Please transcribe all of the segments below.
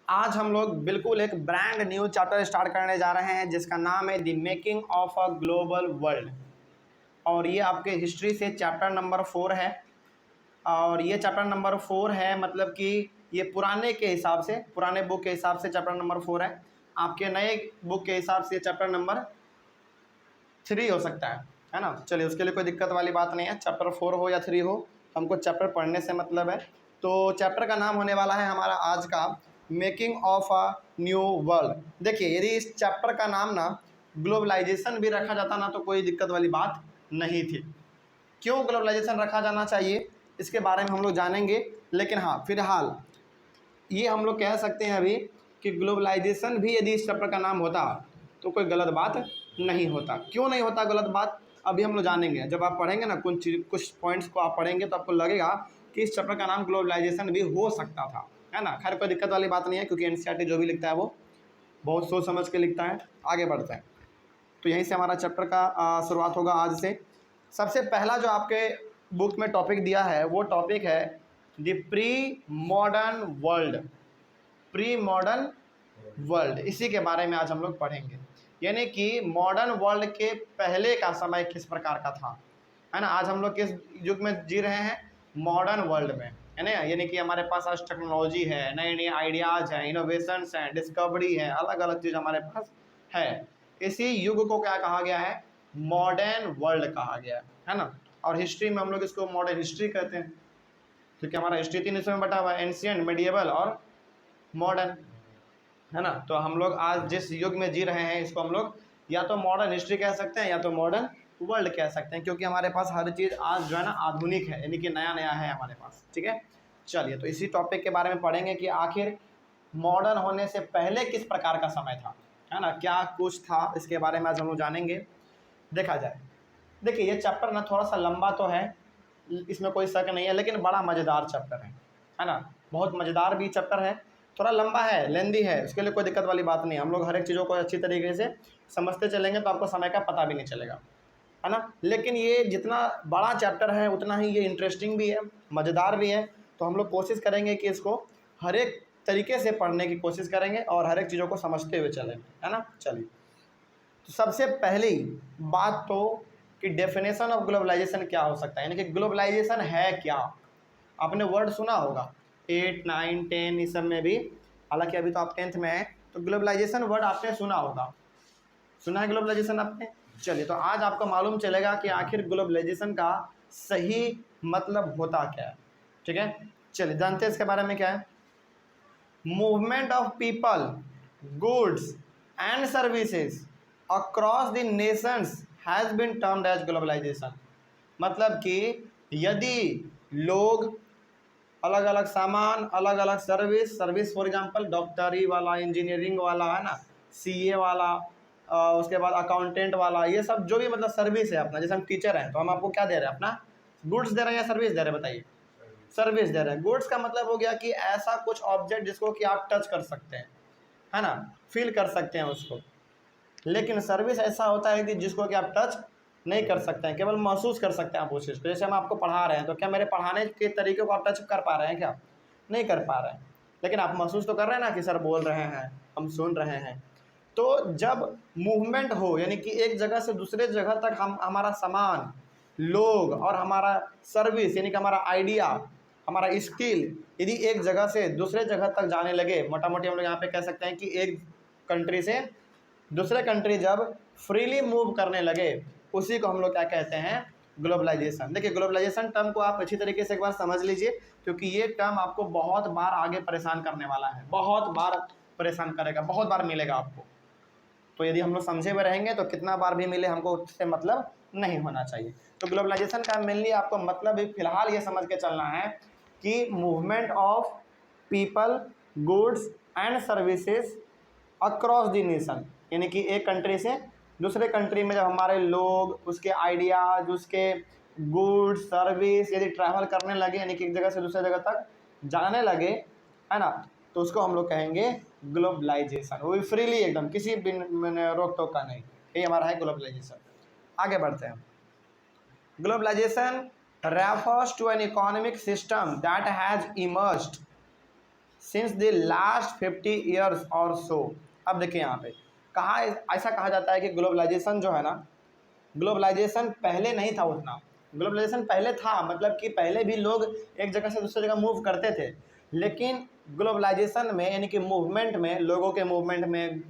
आज हम लोग बिल्कुल एक ब्रांड न्यू चैप्टर स्टार्ट करने जा रहे हैं जिसका नाम है the making of a global world. और ये आपके हिस्ट्री से चैप्टर नंबर 4 है। और ये चैप्टर नंबर 4 है, मतलब कि ये पुराने के हिसाब से, पुराने बुक के हिसाब से चैप्टर नंबर 4 है। आपके नए बुक के हिसाब से चैप्टर नंबर 3 हो सकता है ना। चलिए, उसके लिए कोई दिक्कत वाली बात नहीं है, चैप्टर 4 हो या 3 हो, हमको चैप्टर पढ़ने से मतलब है। तो चैप्टर का नाम होने वाला है हमारा आज का making of a new world. देखिए, यदि इस चैप्टर का नाम ना ग्लोबलाइजेशन भी रखा जाता ना तो कोई दिक्कत वाली बात नहीं थी। क्यों ग्लोबलाइजेशन रखा जाना चाहिए इसके बारे में हम लोग जानेंगे। लेकिन हाँ, फिलहाल ये हम लोग कह सकते हैं अभी कि ग्लोबलाइजेशन भी यदि इस चैप्टर का नाम होता तो कोई गलत बात नहीं होता। क्यों नहीं होता गलत बात, अभी हम लोग जानेंगे। जब आप पढ़ेंगे ना कुछ पॉइंट्स को आप पढ़ेंगे तो आपको लगेगा कि इस चैप्टर का नाम ग्लोबलाइजेशन भी हो सकता था, है ना। खैर, कोई दिक्कत वाली बात नहीं है क्योंकि एनसीईआरटी जो भी लिखता है वो बहुत सोच समझ के लिखता है। आगे बढ़ते हैं, तो यहीं से हमारा चैप्टर का शुरुआत होगा आज से। सबसे पहला जो आपके बुक में टॉपिक दिया है वो टॉपिक है the pre modern world. Pre modern world, इसी के बारे में आज हम लोग पढ़ेंगे। यानी कि मॉडर्न वर्ल्ड के पहले का समय किस प्रकार का था, है ना। आज हम लोग किस युग में जी रहे हैं, मॉडर्न वर्ल्ड में, है ना। यानी कि हमारे पास आज टेक्नोलॉजी है, नए नए आइडियाज़ हैं, इनोवेशंस हैं, डिस्कवरी है, अलग अलग चीज़ हमारे पास है। इसी युग को क्या कहा गया है, मॉडर्न वर्ल्ड कहा गया है ना। और हिस्ट्री में हम लोग इसको मॉडर्न हिस्ट्री कहते हैं क्योंकि हमारा हिस्ट्री 3 हिस्सों में बटा हुआ है, एंशिएंट, मेडिएवल और मॉडर्न, है ना। तो हम लोग आज जिस युग में जी रहे हैं इसको हम लोग या तो मॉडर्न हिस्ट्री कह सकते हैं या तो मॉडर्न वर्ल्ड कह सकते हैं, क्योंकि हमारे पास हर चीज़ आज जो है ना आधुनिक है, यानी कि नया नया है हमारे पास। ठीक है, चलिए, तो इसी टॉपिक के बारे में पढ़ेंगे कि आखिर मॉडर्न होने से पहले किस प्रकार का समय था, है ना, क्या कुछ था, इसके बारे में आज हम लोग जानेंगे। देखा जाए, देखिए ये चैप्टर ना थोड़ा सा लंबा तो है, इसमें कोई शक नहीं है, लेकिन बड़ा मज़ेदार चैप्टर है ना। बहुत मज़ेदार भी चैप्टर है, थोड़ा लंबा है, लेंदी है, उसके लिए कोई दिक्कत वाली बात नहीं है। हम लोग हर एक चीज़ों को अच्छी तरीके से समझते चलेंगे तो आपको समय का पता भी नहीं चलेगा, है ना। लेकिन ये जितना बड़ा चैप्टर है उतना ही ये इंटरेस्टिंग भी है, मज़ेदार भी है। तो हम लोग कोशिश करेंगे कि इसको हर एक तरीके से पढ़ने की कोशिश करेंगे और हर एक चीज़ों को समझते हुए चलेंगे, है ना। चलिए, तो सबसे पहली बात तो कि डेफिनेशन ऑफ ग्लोबलाइजेशन क्या हो सकता है, यानी कि ग्लोबलाइजेशन है क्या। आपने वर्ड सुना होगा 8, 9, 10 इस सब में भी, हालांकि अभी तो आप 10th में हैं, तो ग्लोबलाइजेशन वर्ड आपने सुना होगा, सुना है ग्लोबलाइजेशन आपने। चलिए, तो आज आपको मालूम चलेगा कि आखिर ग्लोबलाइजेशन का सही मतलब होता क्या है। ठीक है, चलिए जानते हैं इसके बारे में क्या है। Movement of people, goods and services across the nations has been termed as globalisation. मतलब कि यदि लोग अलग अलग सामान, अलग अलग सर्विस फॉर एग्जांपल डॉक्टरी वाला, इंजीनियरिंग वाला, है ना, सीए वाला, उसके बाद अकाउंटेंट वाला, ये सब जो भी मतलब सर्विस है अपना, जैसे हम टीचर हैं तो हम आपको क्या दे रहे हैं, अपना गुड्स दे रहे हैं या सर्विस दे रहे हैं, बताइए। सर्विस दे रहे हैं। गुड्स का मतलब हो गया कि ऐसा कुछ ऑब्जेक्ट जिसको कि आप टच कर सकते हैं, है ना, फील कर सकते हैं उसको। लेकिन सर्विस ऐसा होता है कि जिसको कि आप टच नहीं कर सकते हैं, केवल महसूस कर सकते हैं आप उस चीज़ को। जैसे हम आपको पढ़ा रहे हैं तो क्या मेरे पढ़ाने के तरीके को आप टच कर पा रहे हैं, क्या नहीं कर पा रहे हैं, लेकिन आप महसूस तो कर रहे हैं ना कि सर बोल रहे हैं, हम सुन रहे हैं। तो जब मूवमेंट हो, यानी कि एक जगह से दूसरे जगह तक हम हमारा सामान, लोग और हमारा सर्विस, यानी कि हमारा आइडिया, हमारा स्किल यदि एक जगह से दूसरे जगह तक जाने लगे, मोटा मोटी हम लोग यहाँ पे कह सकते हैं कि एक कंट्री से दूसरे कंट्री जब फ्रीली मूव करने लगे, उसी को हम लोग क्या कहते हैं, ग्लोबलाइजेशन। देखिए, ग्लोबलाइजेशन टर्म को आप अच्छी तरीके से एक बार समझ लीजिए, क्योंकि ये टर्म आपको बहुत बार आगे परेशान करने वाला है, बहुत बार परेशान करेगा, बहुत बार मिलेगा आपको। तो यदि हम लोग समझे हुए रहेंगे तो कितना बार भी मिले हमको उससे मतलब नहीं होना चाहिए। तो ग्लोबलाइजेशन का मेनली आपको मतलब भी फिलहाल ये समझ के चलना है कि movement of people, goods and services across the nation, यानी कि एक कंट्री से दूसरे कंट्री में जब हमारे लोग, उसके आइडियाज, उसके गुड्स, सर्विस यदि ट्रैवल करने लगे, यानी कि एक जगह से दूसरे जगह तक जाने लगे, है ना, तो उसको हम लोग कहेंगे ग्लोबलाइजेशन। वो भी फ्रीली, एकदम किसी भी रोक टोक का नहीं, ये हमारा है ग्लोबलाइजेशन। आगे बढ़ते हैं। Globalisation refers to an economic system that has emerged since the last 50 years or so. अब देखिए यहाँ पे कहा, ऐसा कहा जाता है कि ग्लोबलाइजेशन जो है ना, ग्लोबलाइजेशन पहले नहीं था उतना। ग्लोबलाइजेशन पहले था, मतलब कि पहले भी लोग एक जगह से दूसरी जगह मूव करते थे, लेकिन ग्लोबलाइजेशन में यानी कि मूवमेंट में, लोगों के मूवमेंट में,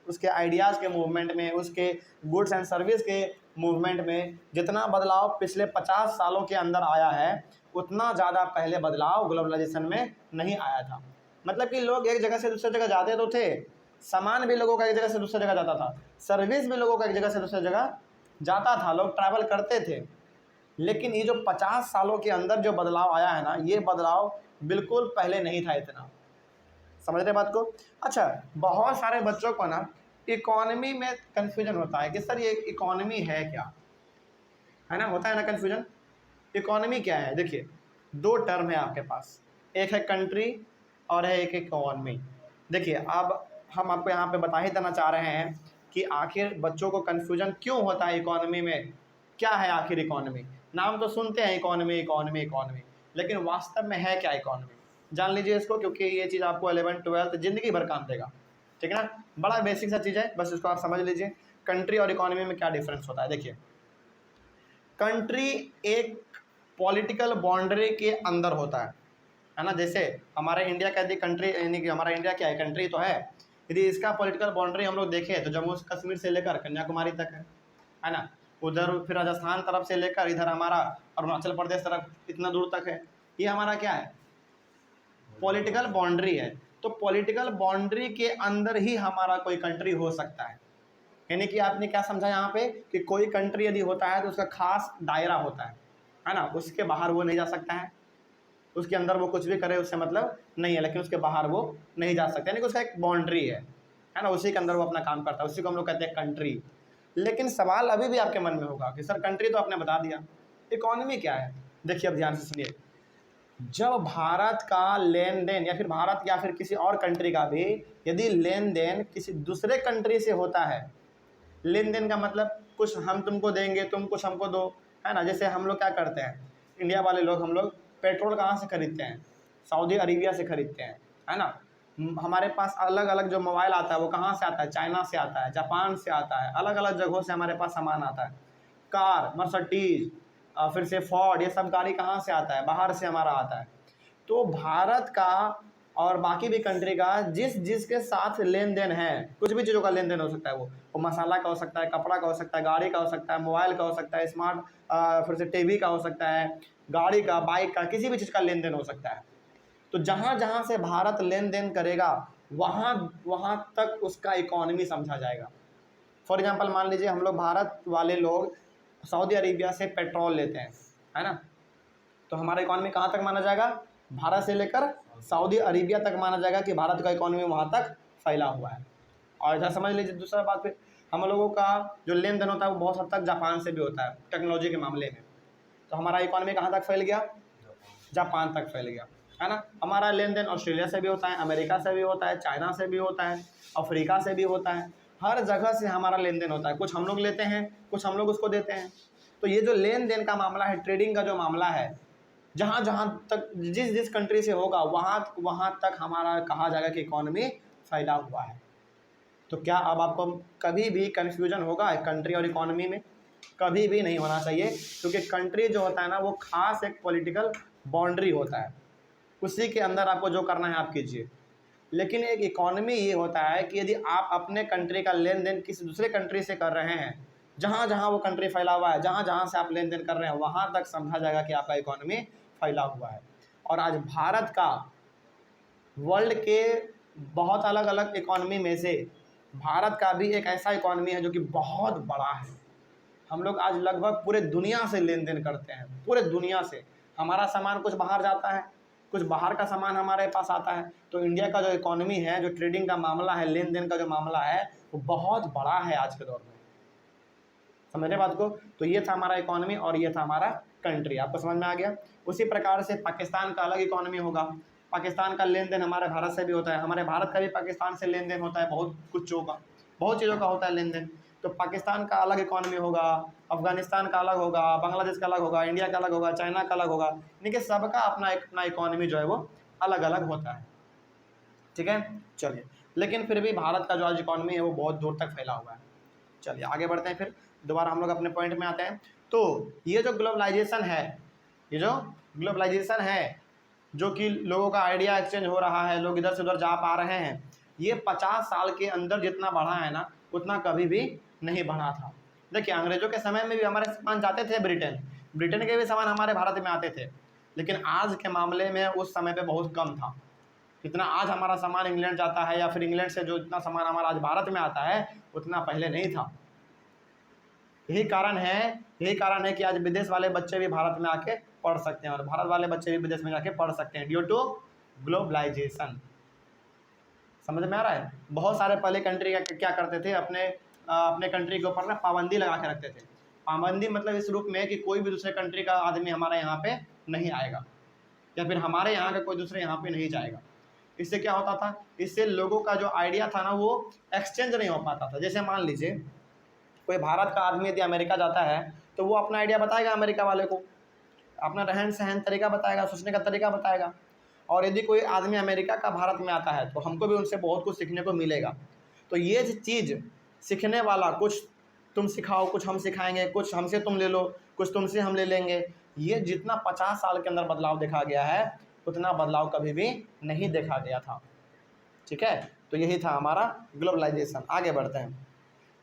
उसके आइडियाज़ के मूवमेंट में, उसके गुड्स एंड सर्विस के मूवमेंट में जितना बदलाव पिछले 50 सालों के अंदर आया है, उतना ज़्यादा पहले बदलाव ग्लोबलाइजेशन में नहीं आया था। मतलब कि लोग एक जगह से दूसरी जगह जाते तो थे, सामान भी लोगों का एक जगह से दूसरी जगह जाता था, सर्विस भी लोगों का एक जगह से दूसरी जगह जाता था, लोग ट्रैवल करते थे। लेकिन ये जो 50 सालों के अंदर जो बदलाव आया है ना, ये बदलाव बिल्कुल पहले नहीं था इतना। समझ रहे बात को? अच्छा, बहुत सारे बच्चों को ना इकोनॉमी में कंफ्यूजन होता है कि सर ये इकोनॉमी है क्या, है ना, होता है ना कन्फ्यूजन। इकोनॉमी क्या है? देखिए, दो टर्म है आपके पास, एक है कंट्री और है एक इकोनॉमी। देखिए, अब हम आपको यहाँ पे बता ही देना चाह रहे हैं कि आखिर बच्चों को कन्फ्यूजन क्यों होता है इकोनॉमी में, क्या है आखिर इकोनॉमी। नाम तो सुनते हैं इकोनॉमी इकोनॉमी इकोनॉमी, लेकिन वास्तव में है क्या इकोनॉमी, जान लीजिए इसको, क्योंकि ये चीज़ आपको 11th 12th ज़िंदगी भर काम देगा। ठीक है ना, बड़ा बेसिक सा चीज़ है, बस इसको आप समझ लीजिए। कंट्री और इकोनॉमी में क्या डिफरेंस होता है। देखिए, कंट्री एक पॉलिटिकल बाउंड्री के अंदर होता है ना। जैसे हमारे इंडिया का यदि कंट्री, यानी कि हमारा इंडिया क्या है, कंट्री तो है, यदि इसका पॉलिटिकल बाउंड्री हम लोग देखें तो जम्मू कश्मीर से लेकर कन्याकुमारी तक है ना। उधर फिर राजस्थान तरफ से लेकर इधर हमारा अरुणाचल प्रदेश तरफ इतना दूर तक है, ये हमारा क्या है, पॉलिटिकल बाउंड्री है। तो पॉलिटिकल बाउंड्री के अंदर ही हमारा कोई कंट्री हो सकता है। यानी कि आपने क्या समझा यहाँ पे कि कोई कंट्री यदि होता है तो उसका खास दायरा होता है ना, उसके बाहर वो नहीं जा सकता है, उसके अंदर वो कुछ भी करे उससे मतलब नहीं है, लेकिन उसके बाहर वो नहीं जा सकता, यानी कि उसका एक बाउंड्री है ना, उसी के अंदर वो अपना काम करता है, उसी को हम लोग कहते हैं कंट्री। लेकिन सवाल अभी भी आपके मन में होगा कि सर कंट्री तो आपने बता दिया, इकोनॉमी क्या है। देखिए अब ध्यान से सुनिए, जब भारत का लेन देन या फिर भारत या फिर किसी और कंट्री का भी यदि लेन देन किसी दूसरे कंट्री से होता है, लेन देन का मतलब कुछ हम तुमको देंगे, तुम कुछ हमको दो, है ना। जैसे हम लोग क्या करते हैं, इंडिया वाले लोग, हम लोग पेट्रोल कहाँ से खरीदते हैं, सऊदी अरेबिया से खरीदते हैं, है ना। हमारे पास अलग अलग जो मोबाइल आता है वो कहाँ से आता है, चाइना से आता है, जापान से आता है, अलग अलग जगहों से हमारे पास सामान आता है। कार, मर्सिडीज, फिर से फोर्ड, ये सब गाड़ी कहाँ से आता है, बाहर से हमारा आता है। तो भारत का और बाकी भी कंट्री का जिसके साथ लेन देन है, कुछ भी चीज़ों का लेन देन हो सकता है, वो मसाला का हो सकता है, कपड़ा का हो सकता है, गाड़ी का हो सकता है, मोबाइल का हो सकता है, स्मार्ट फिर से टीवी का हो सकता है, गाड़ी का, बाइक का, किसी भी चीज़ का लेन देन हो सकता है। तो जहाँ जहाँ से भारत लेन देन करेगा वहाँ वहाँ तक उसका इकोनॉमी समझा जाएगा। फॉर एग्जांपल मान लीजिए हम लोग भारत वाले लोग सऊदी अरेबिया से पेट्रोल लेते हैं, है ना, तो हमारा इकोनॉमी कहाँ तक माना जाएगा, भारत से लेकर सऊदी अरेबिया तक माना जाएगा कि भारत का इकोनॉमी वहाँ तक फैला हुआ है। और इधर समझ लीजिए दूसरा बात, फिर हम लोगों का जो लेन देन होता है वो बहुत हद तक जापान से भी होता है टेक्नोलॉजी के मामले में। तो हमारा इकोनॉमी कहाँ तक फैल गया, जापान तक फैल गया, है ना। हमारा लेन देन ऑस्ट्रेलिया से भी होता है, अमेरिका से भी होता है, चाइना से भी होता है, अफ्रीका से भी होता है, हर जगह से हमारा लेन देन होता है। कुछ हम लोग लेते हैं, कुछ हम लोग उसको देते हैं। तो ये जो लेन देन का मामला है, ट्रेडिंग का जो मामला है, जहाँ जहाँ तक जिस जिस कंट्री से होगा वहाँ तक हमारा कहा जाएगा कि इकोनॉमी फैला हुआ है। तो क्या अब आपको कभी भी कन्फ्यूजन होगा कंट्री और इकोनॉमी में? कभी भी नहीं होना चाहिए, क्योंकि कंट्री जो होता है ना वो खास एक पॉलिटिकल बाउंड्री होता है, उसी के अंदर आपको जो करना है आप कीजिए। लेकिन एक इकोनॉमी ये होता है कि यदि आप अपने कंट्री का लेन देन किसी दूसरे कंट्री से कर रहे हैं, जहाँ जहाँ वो कंट्री फैला हुआ है, जहाँ जहाँ से आप लेन देन कर रहे हैं, वहाँ तक समझा जाएगा कि आपका इकोनॉमी फैला हुआ है। और आज भारत का वर्ल्ड के बहुत अलग अलग इकोनॉमी में से भारत का भी एक ऐसा इकोनॉमी है जो कि बहुत बड़ा है। हम लोग आज लगभग पूरे दुनिया से लेन देन करते हैं, पूरे दुनिया से। हमारा सामान कुछ बाहर जाता है, कुछ बाहर का सामान हमारे पास आता है। तो इंडिया का जो इकोनॉमी है, जो ट्रेडिंग का मामला है, लेन देन का जो मामला है, वो बहुत बड़ा है आज के दौर में। समझ रहे बात को? तो ये था हमारा इकोनॉमी और ये था हमारा कंट्री। आपको समझ में आ गया? उसी प्रकार से पाकिस्तान का अलग इकोनॉमी होगा। पाकिस्तान का लेन देन हमारे भारत से भी होता है, हमारे भारत का भी पाकिस्तान से लेन देन होता है, बहुत चीज़ों का होता है लेन देन। तो पाकिस्तान का अलग इकोनॉमी होगा, अफगानिस्तान का अलग होगा, बांग्लादेश का अलग होगा, इंडिया का अलग होगा, चाइना का अलग होगा, यानी कि सबका अपना अपना इकोनॉमी जो है वो अलग अलग होता है। ठीक है, चलिए। लेकिन फिर भी भारत का जो आज इकॉनमी है वो बहुत दूर तक फैला हुआ है। चलिए आगे बढ़ते हैं, फिर दोबारा हम लोग अपने पॉइंट में आते हैं। तो ये जो ग्लोबलाइजेशन है, ये जो ग्लोबलाइजेशन है, जो कि लोगों का आइडिया एक्सचेंज हो रहा है, लोग इधर से उधर जा पा रहे हैं, ये 50 साल के अंदर जितना बढ़ा है ना, उतना कभी भी नहीं बढ़ा था। देखिए, अंग्रेजों के समय में भी हमारे सामान जाते थे ब्रिटेन, ब्रिटेन के भी सामान हमारे भारत में आते थे, लेकिन आज के मामले में उस समय पे बहुत कम था। जितना आज हमारा सामान इंग्लैंड जाता है, या फिर इंग्लैंड से जो इतना सामान हमारा आज भारत में आता है, उतना पहले नहीं था। यही कारण है कि आज विदेश वाले बच्चे भी भारत में आके पढ़ सकते हैं, और भारत वाले बच्चे भी विदेश में जाके पढ़ सकते हैं, ड्यू टू ग्लोबलाइजेशन। समझ में आ रहा है? बहुत सारे पहले कंट्री क्या करते थे, अपने कंट्री के ऊपर ना पाबंदी लगा के रखते थे। पाबंदी मतलब इस रूप में कि कोई भी दूसरे कंट्री का आदमी हमारे यहाँ पे नहीं आएगा, या फिर हमारे यहाँ का कोई दूसरे यहाँ पे नहीं जाएगा। इससे क्या होता था, इससे लोगों का जो आइडिया था ना, वो एक्सचेंज नहीं हो पाता था। जैसे मान लीजिए कोई भारत का आदमी यदि अमेरिका जाता है, तो वो अपना आइडिया बताएगा अमेरिका वाले को, अपना रहन सहन तरीका बताएगा, सोचने का तरीका बताएगा। और यदि कोई आदमी अमेरिका का भारत में आता है, तो हमको भी उनसे बहुत कुछ सीखने को मिलेगा। तो ये चीज़ सीखने वाला, कुछ तुम सिखाओ, कुछ हम सिखाएंगे, कुछ हमसे तुम ले लो, कुछ तुमसे हम ले लेंगे, ये जितना 50 साल के अंदर बदलाव देखा गया है, उतना बदलाव कभी भी नहीं देखा गया था। ठीक है, तो यही था हमारा ग्लोबलाइजेशन। आगे बढ़ते हैं।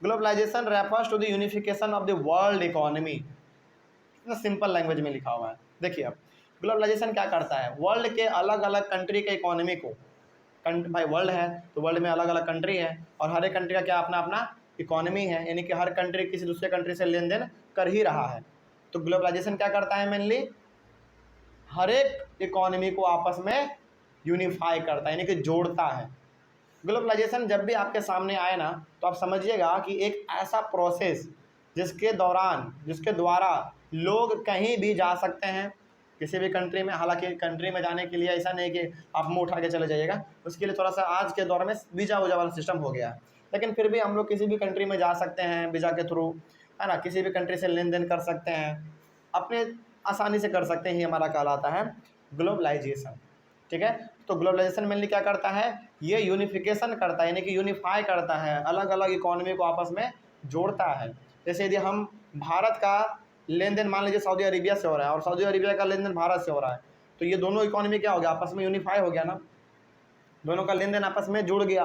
Globalisation refers to the unification of the world economy. इतना सिंपल लैंग्वेज में लिखा हुआ है। देखिए, अब ग्लोबलाइजेशन क्या करता है, वर्ल्ड के अलग अलग कंट्री के इकोनॉमी को, भाई वर्ल्ड है तो वर्ल्ड में अलग अलग कंट्री है, और हर एक कंट्री का क्या अपना अपना इकोनॉमी है, यानी कि हर कंट्री किसी दूसरे कंट्री से लेन देन कर ही रहा है। तो ग्लोबलाइजेशन क्या करता है, मेनली हर एक इकोनॉमी को आपस में यूनिफाई करता है, यानी कि जोड़ता है। ग्लोबलाइजेशन जब भी आपके सामने आए ना, तो आप समझिएगा कि एक ऐसा प्रोसेस जिसके द्वारा लोग कहीं भी जा सकते हैं, किसी भी कंट्री में। हालांकि कंट्री में जाने के लिए ऐसा नहीं कि आप मुंह उठा के चले जाइएगा, उसके लिए थोड़ा सा आज के दौर में वीज़ा वूजा वाला सिस्टम हो गया है, लेकिन फिर भी हम लोग किसी भी कंट्री में जा सकते हैं वीज़ा के थ्रू, है ना। किसी भी कंट्री से लेन देन कर सकते हैं, अपने आसानी से कर सकते हैं। ये हमारा कहलाता है ग्लोबलाइजेशन। ठीक है, तो ग्लोबलाइजेशन मेनली क्या करता है, ये यूनिफिकेशन करता है, यानी कि यूनिफाई करता है, अलग अलग इकोनॉमी को आपस में जोड़ता है। जैसे यदि हम भारत का लेन देन मान लीजिए सऊदी अरेबिया से हो रहा है, और सऊदी अरेबिया का लेन देन भारत से हो रहा है, तो ये दोनों इकोनॉमी क्या हो गया, आपस में यूनिफाई हो गया ना, दोनों का लेन देन आपस में जुड़ गया।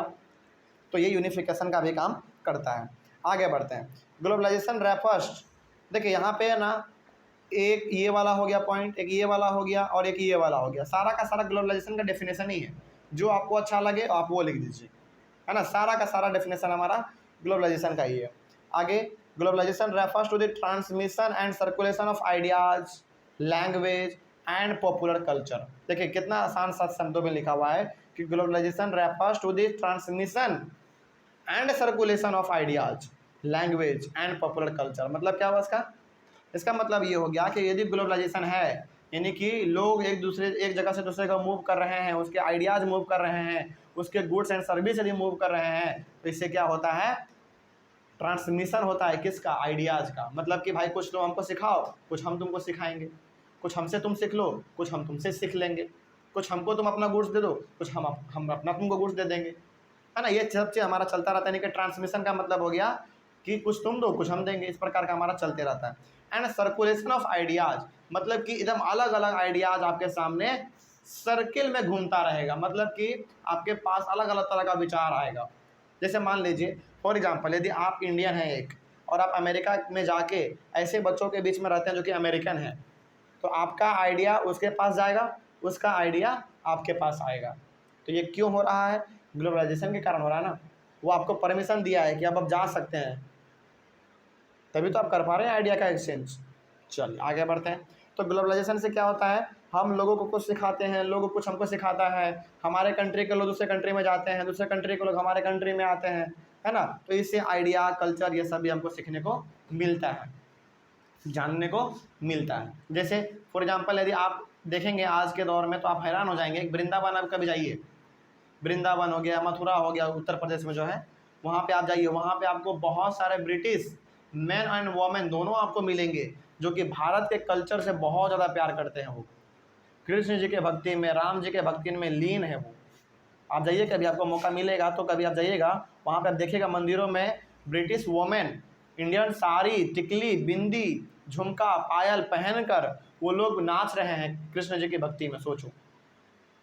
तो ये यूनिफिकेशन का भी काम करता है। आगे बढ़ते हैं। ग्लोबलाइजेशन रेफर्स, देखिए यहाँ पे ना, एक ये वाला हो गया पॉइंट, एक ये वाला हो गया, और एक ये वाला हो गया। सारा का सारा ग्लोबलाइजेशन का डेफिनेशन ही है, जो आपको अच्छा लगे आप वो लिख दीजिए, है ना। सारा का सारा डेफिनेशन हमारा ग्लोबलाइजेशन का ही है। आगे, globalisation refers to the transmission and circulation of ideas, language and popular culture. देखिए कितना आसान सा शब्दों में लिखा हुआ है कि globalisation refers to the transmission and circulation of ideas, language and popular culture. मतलब क्या हुआ इसका मतलब ये हो गया कि यदि ग्लोबलाइजेशन है, यानी कि लोग एक जगह से दूसरे जगह मूव कर रहे हैं, उसके आइडियाज़ मूव कर रहे हैं, उसके गुड्स एंड सर्विस यदि मूव कर रहे हैं, तो इससे क्या होता है, ट्रांसमिशन होता है। किसका, आइडियाज़ का। मतलब कि भाई कुछ तुम हमको सिखाओ, कुछ हम तुमको सिखाएंगे, कुछ हमसे तुम सीख लो, कुछ हम तुमसे सीख लेंगे, कुछ हमको तुम अपना गुड्स दे दो, कुछ हम अपना तुमको गुड्स दे देंगे, है ना। ये सब चीज़ हमारा चलता रहता है। यानी कि ट्रांसमिशन का मतलब हो गया कि कुछ तुम दो, कुछ हम देंगे, इस प्रकार का हमारा चलते रहता है। एंड सर्कुलेशन ऑफ आइडियाज़, मतलब कि एकदम अलग अलग आइडियाज़ आपके सामने सर्किल में घूमता रहेगा, मतलब कि आपके पास अलग अलग तरह का विचार आएगा। जैसे मान लीजिए फॉर एग्जांपल, यदि आप इंडियन हैं एक, और आप अमेरिका में जाके ऐसे बच्चों के बीच में रहते हैं जो कि अमेरिकन हैं, तो आपका आइडिया उसके पास जाएगा, उसका आइडिया आपके पास आएगा। तो ये क्यों हो रहा है, ग्लोबलाइजेशन के कारण हो रहा है ना। वो आपको परमिशन दिया है कि अब आप जा सकते हैं, तभी तो आप कर पा रहे हैं आइडिया का एक्सचेंज। चलिए आगे बढ़ते हैं। तो ग्लोबलाइजेशन से क्या होता है, हम लोगों को कुछ सिखाते हैं, लोग कुछ हमको सिखाता है, हमारे कंट्री के लोग दूसरे कंट्री में जाते हैं, दूसरे कंट्री के लोग हमारे कंट्री में आते हैं, है ना। तो इससे आइडिया, कल्चर, ये सब भी हमको सीखने को मिलता है, जानने को मिलता है। जैसे फॉर एग्जाम्पल यदि आप देखेंगे आज के दौर में, तो आप हैरान हो जाएंगे। वृंदावन आप कभी जाइए, वृंदावन हो गया, मथुरा हो गया, उत्तर प्रदेश में जो है, वहाँ पे आप जाइए, वहाँ पे आपको बहुत सारे ब्रिटिश मैन एंड वोमेन दोनों आपको मिलेंगे, जो कि भारत के कल्चर से बहुत ज़्यादा प्यार करते हैं। वो कृष्ण जी के भक्ति में, राम जी के भक्ति में लीन है वो। आप जाइए, कभी आपको मौका मिलेगा तो कभी आप जाइएगा, वहाँ पे आप देखिएगा मंदिरों में ब्रिटिश वोमेन इंडियन साड़ी, टिकली, बिंदी, झुमका, पायल पहनकर वो लोग नाच रहे हैं कृष्ण जी की भक्ति में। सोचो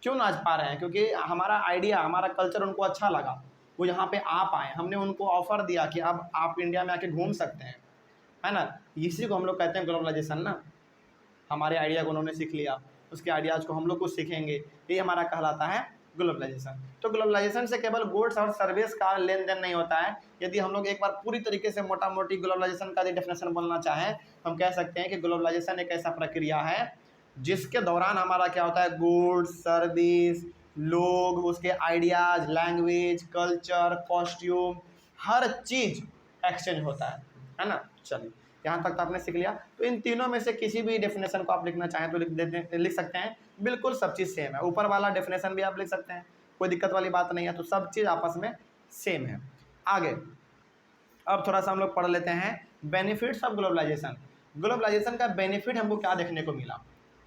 क्यों नाच पा रहे हैं, क्योंकि हमारा आइडिया, हमारा कल्चर उनको अच्छा लगा, वो यहाँ पे आ पाए, हमने उनको ऑफर दिया कि अब आप इंडिया में आके घूम सकते हैं, है ना। इसी को हम लोग कहते हैं ग्लोबलाइजेशन ना। हमारे आइडिया को उन्होंने सीख लिया, उसके आइडियाज़ को हम लोग कुछ सीखेंगे, ये हमारा कहलाता है ग्लोबलाइजेशन। तो ग्लोबलाइजेशन से केवल गुड्स और सर्विस का लेन देन नहीं होता है। यदि हम लोग एक बार पूरी तरीके से मोटा मोटी ग्लोबलाइजेशन का डेफिनेशन बोलना चाहें, हम कह सकते हैं कि ग्लोबलाइजेशन एक ऐसा प्रक्रिया है जिसके दौरान हमारा क्या होता है, गुड्स, सर्विस, लोग, उसके आइडियाज़, लैंग्वेज, कल्चर, कॉस्ट्यूम, हर चीज़ एक्सचेंज होता है ना। चलिए यहाँ तक तो आपने सीख लिया। तो इन तीनों में से किसी भी डेफिनेशन को आप लिखना चाहें तो लिख सकते हैं, बिल्कुल सब चीज़ सेम है। ऊपर वाला डेफिनेशन भी आप लिख सकते हैं, कोई दिक्कत वाली बात नहीं है, तो सब चीज़ आपस में सेम है। आगे अब थोड़ा सा हम लोग पढ़ लेते हैं बेनिफिट्स ऑफ ग्लोबलाइजेशन। ग्लोबलाइजेशन का बेनिफिट हमको क्या देखने को मिला,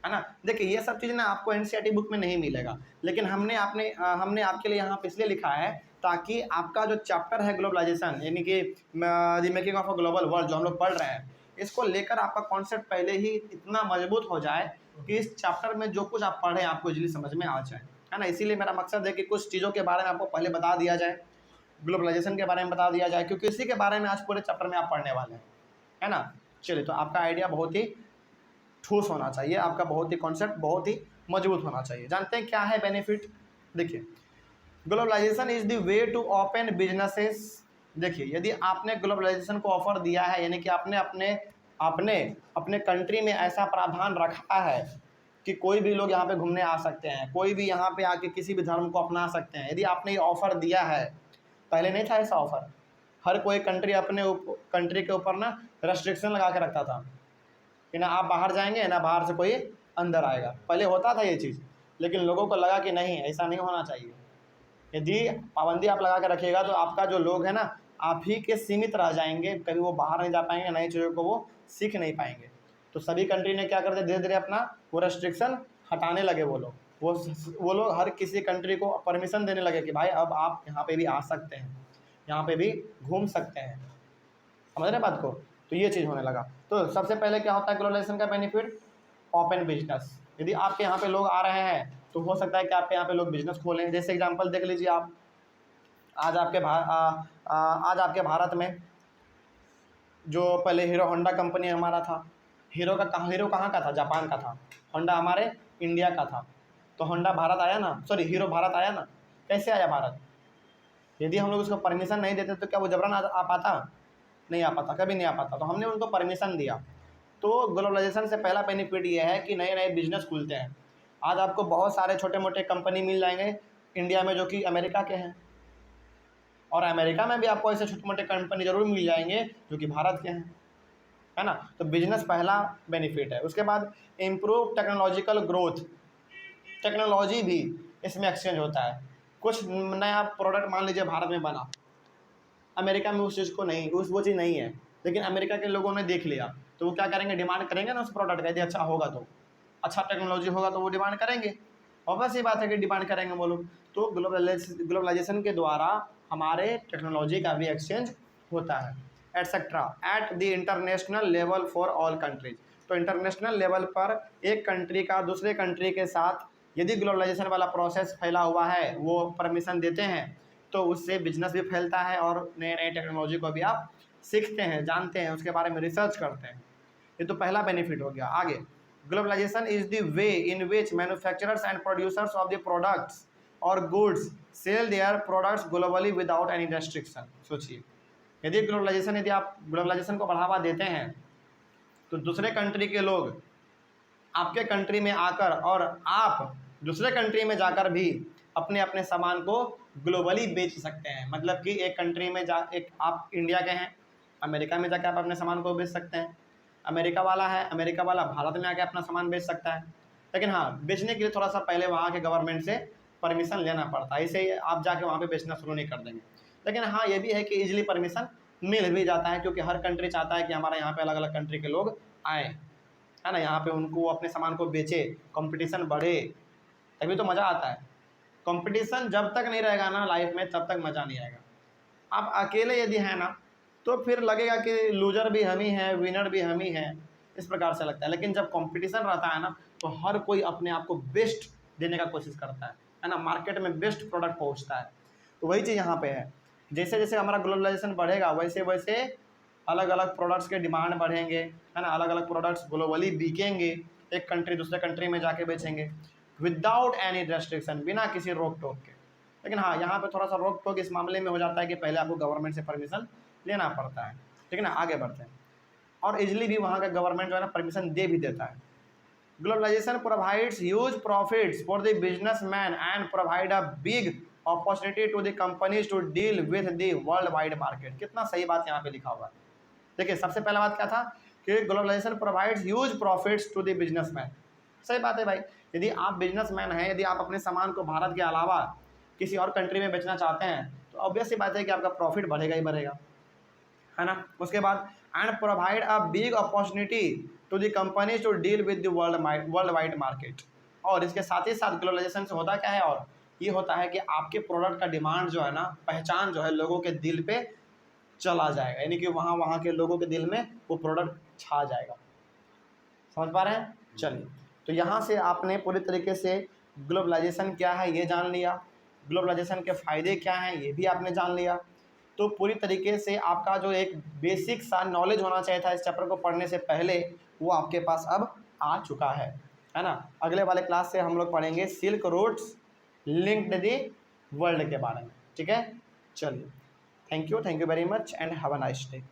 है ना। देखिए ये सब चीज़ ना आपको एनसीईआरटी बुक में नहीं मिलेगा, लेकिन हमने आपके लिए यहाँ पे इसलिए लिखा है ताकि आपका जो चैप्टर है ग्लोबलाइजेशन, यानी कि the making of a global world जो हम लोग पढ़ रहे हैं, इसको लेकर आपका कॉन्सेप्ट पहले ही इतना मजबूत हो जाए कि इस चैप्टर में जो कुछ आप पढ़ें आपको इजीली समझ में आ जाए, है ना। इसीलिए मेरा मकसद है कि कुछ चीज़ों के बारे में आपको पहले बता दिया जाए, ग्लोबलाइजेशन के बारे में बता दिया जाए, क्योंकि इसी के बारे में आज पूरे चैप्टर में आप पढ़ने वाले हैं, है ना। चलिए, तो आपका आइडिया बहुत ही ठोस होना चाहिए, आपका बहुत ही कॉन्सेप्ट बहुत ही मजबूत होना चाहिए। जानते हैं क्या है बेनिफिट। देखिए globalisation is the way to open businesses. देखिए यदि आपने ग्लोबलाइजेशन को ऑफर दिया है, यानी कि आपने अपने अपने अपने कंट्री में ऐसा प्रावधान रखा है कि कोई भी लोग यहाँ पे घूमने आ सकते हैं, कोई भी यहाँ पे आके किसी भी धर्म को अपना सकते हैं, यदि आपने ये ऑफर दिया है, पहले नहीं था ऐसा ऑफर। हर कोई कंट्री अपने कंट्री के ऊपर ना रेस्ट्रिक्शन लगा के रखता था कि ना आप बाहर जाएंगे ना बाहर से कोई अंदर आएगा, पहले होता था ये चीज़, लेकिन लोगों को लगा कि नहीं ऐसा नहीं होना चाहिए। यदि पाबंदी आप लगा के रखिएगा तो आपका जो लोग है ना आप ही के सीमित रह जाएंगे, कभी वो बाहर नहीं जा पाएंगे, नई चीज़ों को वो सीख नहीं पाएंगे। तो सभी कंट्री ने क्या कर दिया, धीरे धीरे अपना वो रेस्ट्रिक्शन हटाने लगे। वो लोग हर किसी कंट्री को परमिशन देने लगे कि भाई अब आप यहाँ पे भी आ सकते हैं, यहाँ पे भी घूम सकते हैं। समझ रहे बात को। तो ये चीज़ होने लगा। तो सबसे पहले क्या होता है ग्लोबलाइजेशन का बेनिफिट, ओपन बिजनेस। यदि आपके यहाँ पे लोग आ रहे हैं तो हो सकता है कि आपके यहाँ पे लोग बिजनेस खोलें। जैसे एग्जांपल देख लीजिए आप, आज आपके भारत में जो पहले हीरो होंडा कंपनी हमारा था, हीरो कहाँ का था, जापान का था, होंडा हमारे इंडिया का था। तो होंडा भारत आया ना, सॉरी हीरो भारत आया ना। कैसे आया भारत, यदि हम लोग उसको परमिशन नहीं देते तो क्या वो जबरन आ पाता, नहीं आ पाता, कभी नहीं आ पाता। तो हमने उनको परमिशन दिया। तो ग्लोबलाइजेशन से पहला बेनिफिट ये है कि नए नए बिजनेस खुलते हैं। आज आपको बहुत सारे छोटे मोटे कंपनी मिल जाएंगे इंडिया में जो कि अमेरिका के हैं, और अमेरिका में भी आपको ऐसे छोटे मोटे कंपनी जरूर मिल जाएंगे जो कि भारत के हैं, है ना। तो बिजनेस पहला बेनिफिट है। उसके बाद इम्प्रूव टेक्नोलॉजिकल ग्रोथ, टेक्नोलॉजी भी इसमें एक्सचेंज होता है। कुछ नया प्रोडक्ट मान लीजिए भारत में बना, अमेरिका में उस चीज़ को नहीं, वो चीज़ नहीं है, लेकिन अमेरिका के लोगों ने देख लिया तो वो क्या करेंगे, डिमांड करेंगे ना उस प्रोडक्ट का। यदि अच्छा होगा तो, अच्छा टेक्नोलॉजी होगा तो वो डिमांड करेंगे, ऑब्वियस ही बात है कि डिमांड करेंगे वो लोग। तो ग्लोबलाइजेशन के द्वारा हमारे टेक्नोलॉजी का भी एक्सचेंज होता है, etcetera at the international level for all countries. तो इंटरनेशनल लेवल पर एक कंट्री का दूसरे कंट्री के साथ यदि ग्लोबलाइजेशन वाला प्रोसेस फैला हुआ है, वो परमिशन देते हैं, तो उससे बिजनेस भी फैलता है और नए नए टेक्नोलॉजी को भी आप सीखते हैं, जानते हैं, उसके बारे में रिसर्च करते हैं। ये तो पहला बेनिफिट हो गया। आगे globalization is the way in which manufacturers and producers of the products और goods sell their products globally without any restriction. सोचिए यदि आप ग्लोबलाइजेशन को बढ़ावा देते हैं तो दूसरे कंट्री के लोग आपके कंट्री में आकर और आप दूसरे कंट्री में जाकर भी अपने अपने सामान को ग्लोबली बेच सकते हैं। मतलब कि एक कंट्री में आप इंडिया के हैं, अमेरिका में जाकर आप अपने सामान को बेच सकते हैं। अमेरिका वाला है, अमेरिका वाला भारत में आके अपना सामान बेच सकता है, लेकिन हाँ बेचने के लिए थोड़ा सा पहले वहाँ के गवर्नमेंट से परमिशन लेना पड़ता है। इसे आप जाके वहाँ पे बेचना शुरू नहीं कर देंगे। लेकिन हाँ ये भी है कि इजीली परमिशन मिल भी जाता है, क्योंकि हर कंट्री चाहता है कि हमारे यहाँ पे अलग अलग कंट्री के लोग आए, है ना, यहाँ पे उनको अपने सामान को बेचे, कंपटीशन बढ़े, तभी तो मज़ा आता है कंपटीशन जब तक नहीं रहेगा ना लाइफ में तब तक मज़ा नहीं आएगा। आप अकेले यदि हैं ना तो फिर लगेगा कि लूजर भी हम ही हैं, विनर भी हम ही हैं, इस प्रकार से लगता है। लेकिन जब कंपटीशन रहता है ना तो हर कोई अपने आप को बेस्ट देने का कोशिश करता है ना, मार्केट में बेस्ट प्रोडक्ट पहुंचता है। तो वही चीज़ यहाँ पे है, जैसे जैसे हमारा ग्लोबलाइजेशन बढ़ेगा वैसे वैसे अलग अलग प्रोडक्ट्स के डिमांड बढ़ेंगे, है ना, अलग अलग प्रोडक्ट्स ग्लोबली बिकेंगे, एक कंट्री दूसरे कंट्री में जाके बेचेंगे विदाउट एनी रेस्ट्रिक्शन, बिना किसी रोक टोक के। लेकिन हाँ, यहाँ पे थोड़ा सा रोक टोक इस मामले में हो जाता है कि पहले आपको गवर्नमेंट से परमिशन लेना पड़ता है, ठीक है ना। आगे बढ़ते हैं, और इजली भी वहाँ का गवर्नमेंट जो है ना परमिशन दे भी देता है। Globalisation provides huge profits for the businessman and provide a big opportunity to the companies to deal with the world wide market. कितना सही बात यहाँ पे लिखा हुआ है। देखिए, सबसे पहला बात क्या था कि globalisation provides huge profits to the businessman. सही बात है भाई, यदि आप बिजनेसमैन हैं, यदि आप अपने सामान को भारत के अलावा किसी और कंट्री में बेचना चाहते हैं तो ऑब्वियस सी बात है कि आपका प्रॉफिट बढ़ेगा ही बढ़ेगा, है ना। उसके बाद and provide a big opportunity to the companies to deal with the world wide market. और इसके साथ ही साथ ग्लोबलाइजेशन से होता क्या है, और ये होता है कि आपके प्रोडक्ट का डिमांड जो है ना, पहचान जो है लोगों के दिल पे चला जाएगा, यानी कि वहाँ के लोगों के दिल में वो प्रोडक्ट छा जाएगा। समझ पा रहे हैं? चलिए, तो यहाँ से आपने पूरी तरीके से ग्लोबलाइजेशन क्या है ये जान लिया, ग्लोबलाइजेशन के फ़ायदे क्या हैं ये भी आपने जान लिया। तो पूरी तरीके से आपका जो एक बेसिक सा नॉलेज होना चाहिए था इस चैप्टर को पढ़ने से पहले, वो आपके पास अब आ चुका है ना। अगले वाले क्लास से हम लोग पढ़ेंगे silk routes linked the world के बारे में, ठीक है। चलिए, thank you very much and have a nice day.